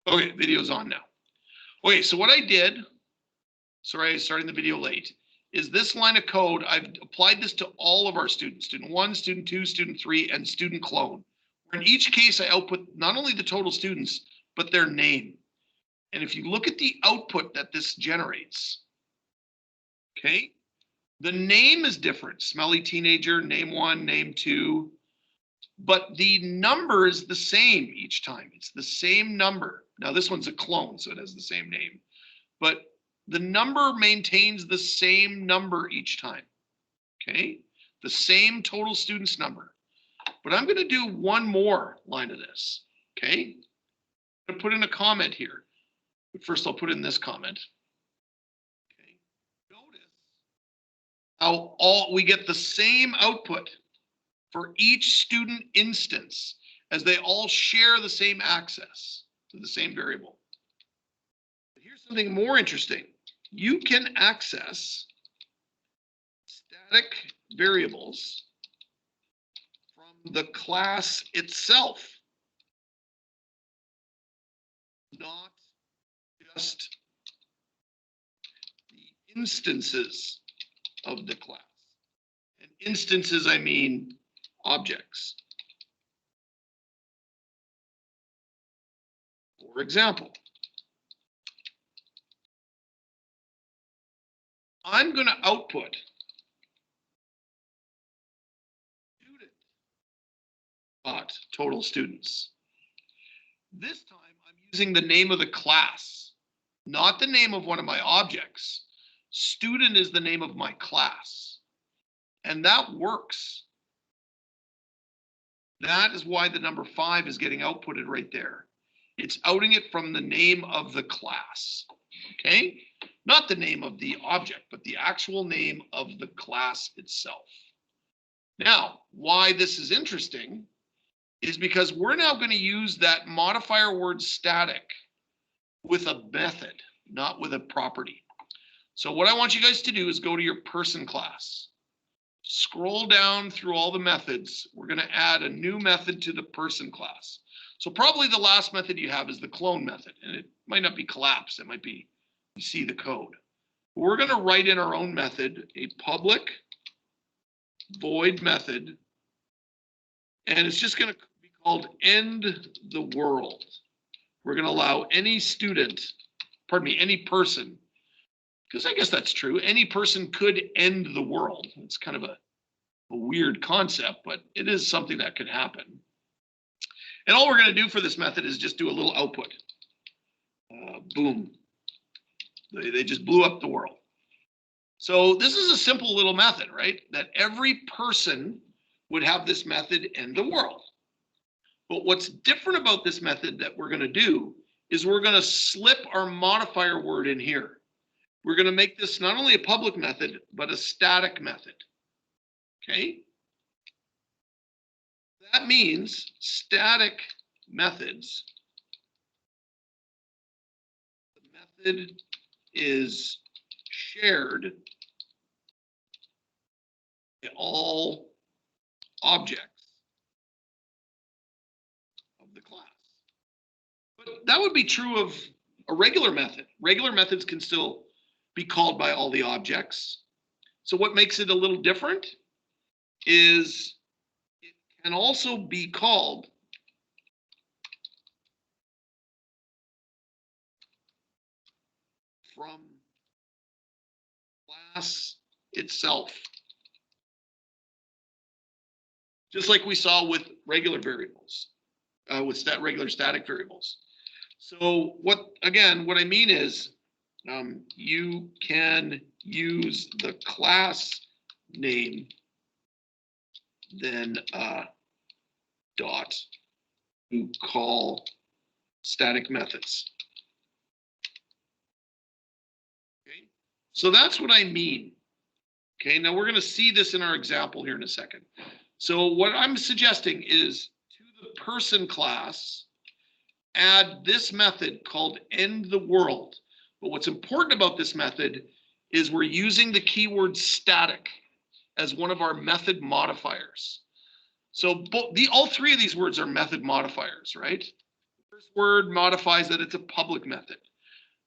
Okay, video's on now. Okay, so what I did, sorry, starting the video late, is this line of code, I've applied this to all of our students, student 1, student 2, student 3, and student clone. In each case, I output not only the total students, but their name. And if you look at the output that this generates, okay, the name is different. Smelly teenager, name 1, name 2, but the number is the same each time. It's the same number. Now this one's a clone, so it has the same name, but the number maintains the same number each time, okay? The same total students number. But I'm gonna do one more line of this, okay? I'm gonna put in a comment here. But first I'll put in this comment. Okay. Notice how we get the same output for each student instance as they all share the same access to the same variable. But here's something more interesting. You can access static variables from the class itself, not just the instances of the class. And instances, I mean objects. For example, I'm going to output student total students. This time I'm using the name of the class, not the name of one of my objects. Student is the name of my class. And that works. That is why the number 5 is getting outputted right there. It's outing it from the name of the class, okay? Not the name of the object, but the actual name of the class itself. Now, why this is interesting is because we're now going to use that modifier word static with a method, not with a property. So what I want you guys to do is go to your person class. Scroll down through all the methods. We're going to add a new method to the person class. So probably the last method you have is the clone method, and it might not be collapsed. It might be, you see the code. We're going to write in our own method, a public void method, and it's just going to be called end the world. We're going to allow any student, pardon me, any person, because I guess that's true. Any person could end the world. It's kind of a weird concept, but it is something that could happen. And all we're going to do for this method is just do a little output. Boom. They just blew up the world. So this is a simple little method, right? That every person would have this method end the world. But what's different about this method that we're going to do is we're going to slip our modifier word in here. We're going to make this not only a public method, but a static method. Okay? That means static methods. The method is shared by all objects of the class. But that would be true of a regular method. Regular methods can still be called by all the objects. So what makes it a little different is it can also be called from class itself. Just like we saw with regular variables, with regular static variables. So what I mean is you can use the class name, then dot to call static methods. Okay, so that's what I mean. Okay, now we're going to see this in our example here in a second. So what I'm suggesting is to the person class, add this method called end the world. But what's important about this method is we're using the keyword static as one of our method modifiers. So all three of these words are method modifiers, right? First word modifies that it's a public method.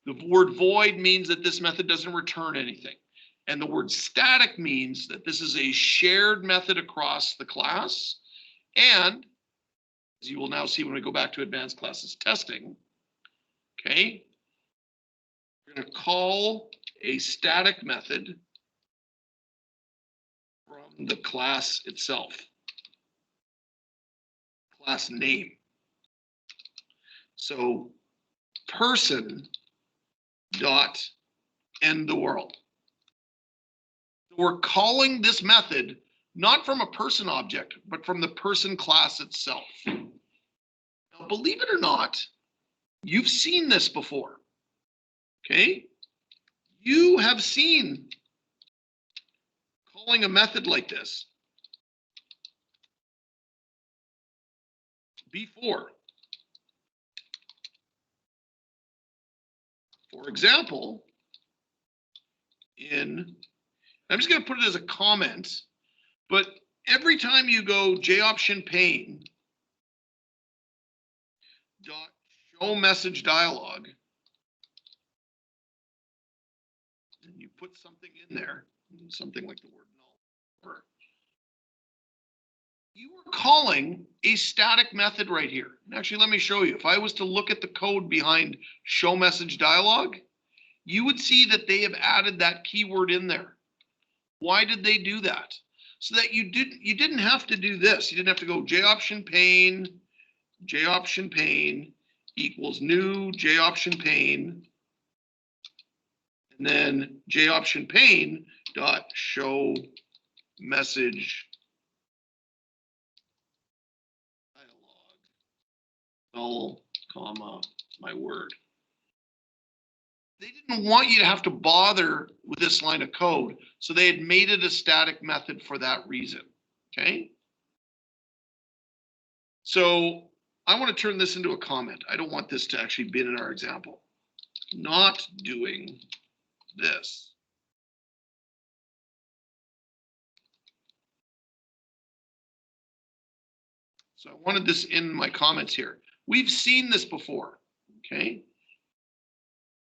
The word void means that this method doesn't return anything. And the word static means that this is a shared method across the class. And as you will now see when we go back to advanced classes testing, okay, we're going to call a static method from the class itself, class name. So person dot end the world. We're calling this method not from a person object, but from the person class itself. Now, believe it or not, you've seen this before, okay? You have seen calling a method like this before. For example, I'm just going to put it as a comment, but every time you go JOption pane dot show message dialog, and you put something in there, something like the word null, you are calling a static method right here. And actually, let me show you. If I was to look at the code behind show message dialog, you would see that they have added that keyword in there. Why did they do that? So that you didn't have to do this. You didn't have to go JOption pane equals new JOption pane, and then JOption pane dot show message dialog null, comma, my word. They didn't want you to have to bother with this line of code, so they had made it a static method for that reason, okay? So I want to turn this into a comment. I don't want this to actually be in our example. Not doing this. So I wanted this in my comments here. We've seen this before, okay?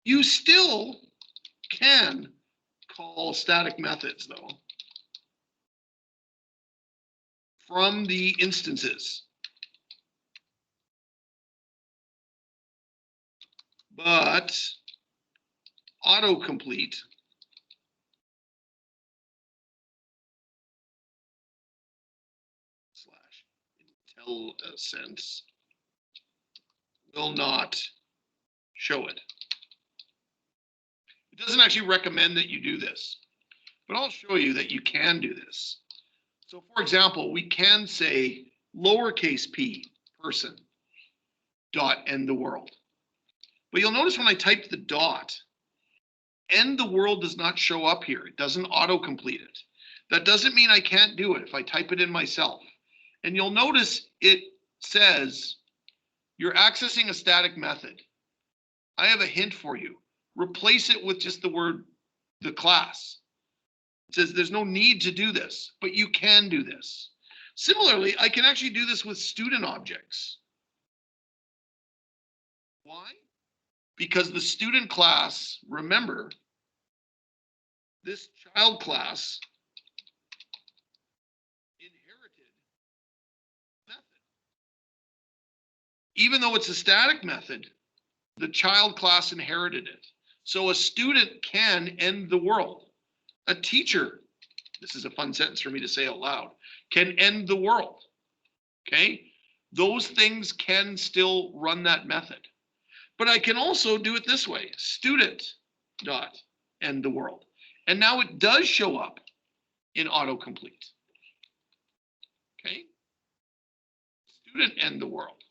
You still can call static methods, though, from the instances. But autocomplete / IntelliSense will not show it. It doesn't actually recommend that you do this, but I'll show you that you can do this. So for example, we can say lowercase p person dot end the world. But you'll notice when I type the dot, end the world does not show up here. It doesn't autocomplete it. That doesn't mean I can't do it if I type it in myself. And you'll notice it says you're accessing a static method. I have a hint for you. Replace it with just the word, the class. It says there's no need to do this, but you can do this. Similarly, I can actually do this with student objects. Why? Because the student class, remember, this child class inherited method. Even though it's a static method, the child class inherited it. So a student can end the world. A teacher, this is a fun sentence for me to say out loud, can end the world, okay? Those things can still run that method. But I can also do it this way, student dot end the world. And now it does show up in autocomplete, okay? Student end the world.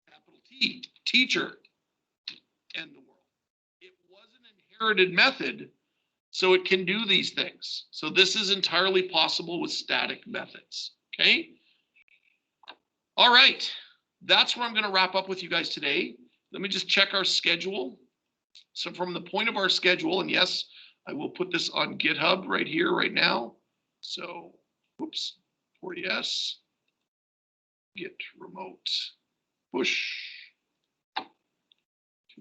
Capital T, teacher end the world. It was an inherited method, so it can do these things. So this is entirely possible with static methods, okay? All right, that's where I'm gonna wrap up with you guys today. Let me just check our schedule. So from the point of our schedule, and yes, I will put this on GitHub right here, right now. So, whoops, or yes, git remote. Push.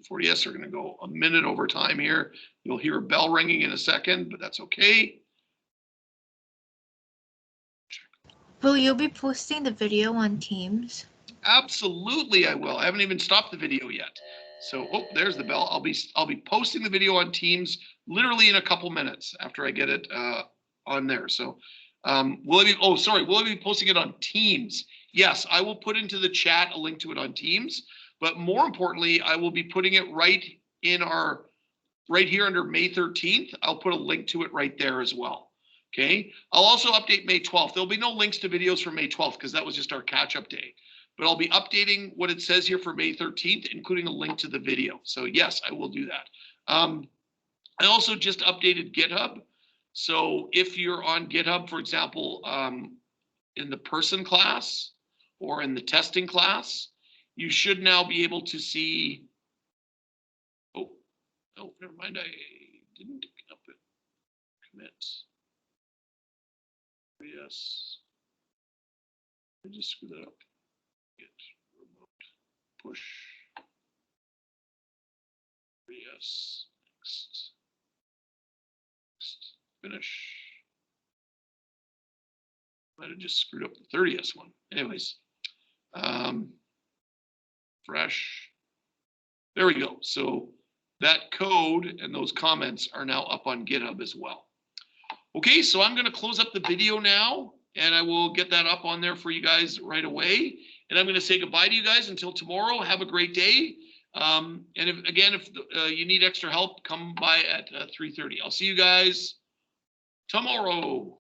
240S are going to go a minute over time here. You'll hear a bell ringing in a second, but that's okay. Will you be posting the video on Teams? Absolutely, I will. I haven't even stopped the video yet. So, oh, there's the bell. I'll be posting the video on Teams literally in a couple minutes after I get it on there. So, will I be posting it on Teams? Yes, I will put into the chat a link to it on Teams. But more importantly, I will be putting it right here under May 13th. I'll put a link to it right there as well. Okay. I'll also update May 12th. There'll be no links to videos for May 12th because that was just our catch-up day. But I'll be updating what it says here for May 13th, including a link to the video. So yes, I will do that. I also just updated GitHub. So if you're on GitHub, for example, in the person class or in the testing class, you should now be able to see. Oh, never mind. I didn't up it. Commits. Yes. I just screwed that up. Get remote push. Yes. Next. Finish. Might have just screwed up the 30S one. Anyways. Fresh. There we go. So that code and those comments are now up on GitHub as well. Okay, so I'm going to close up the video now, and I will get that up on there for you guys right away. And I'm going to say goodbye to you guys until tomorrow. Have a great day. And if you need extra help, come by at 3:30. I'll see you guys tomorrow.